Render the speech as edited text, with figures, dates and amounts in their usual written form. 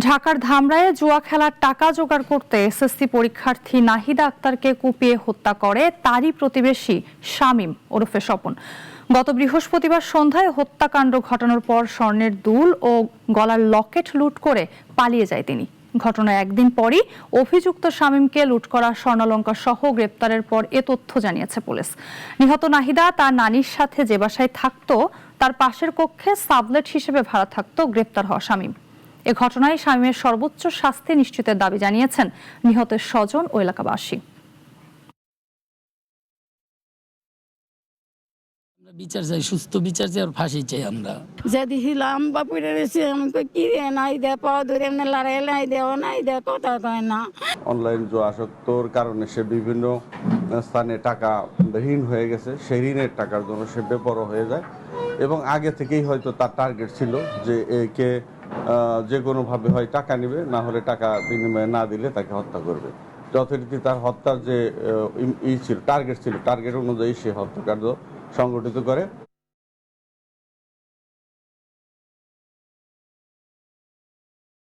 ঢাকার ধামরায়ে জুয়া খেলার টাকা জোগাড় করতে এসএসসি পরীক্ষার্থী নাহিদা আক্তারকে কুপিয়ে হত্যা করে তারই প্রতিবেশী শামীম ওরফে স্বপন। গত বৃহস্পতিবার সন্ধ্যায় হত্যাকাণ্ড ঘটানোর পর স্বর্ণের দুল ও গলার লকেট লুট করে পালিয়ে যায় তিনি। ঘটনার একদিন পরই অভিযুক্ত শামীমকে লুট করা স্বর্ণালংকার সহ গ্রেপ্তারের পর এ তথ্য জানিয়েছে পুলিশ। নিহত নাহিদা তার নানির সাথে যে বাসায় থাকত তার পাশের কক্ষে সাবলেট হিসেবে ভাড়া থাকত গ্রেপ্তার হওয়া শামীম। এ ঘটনায় শামীমের সর্বোচ্চ শাস্তি নিশ্চিতের দাবি জানিয়েছেন নিহতের স্বজন ও এলাকাবাসী। বিচার চাই, সুস্থ বিচার চাই আর ফাঁসি চাই। আমরা যদি হিলাম বাপুরে রয়েছে আমি কি রে নাই দে পাওয়া ধরে এমনি লড়াই নাই দেওয়া নাই দে কথা কয় না। অনলাইন জুয়া আসক্তর কারণে সে বিভিন্ন স্থানে টাকা ঋণ হয়ে গেছে, সেই ঋণের টাকার জন্য সে বেপরোয়া হয়ে যায় এবং আগে থেকেই হয়তো তার টার্গেট ছিল যে একে যে কোনোভাবে হয় টাকা নেবে, না হলে টাকা বিনিময়ে না দিলে তাকে হত্যা করবে। যথারীতি তার হত্যার যে টার্গেট ছিল, টার্গেট অনুযায়ী সে হত্যাকাণ্ড সংগঠিত করে।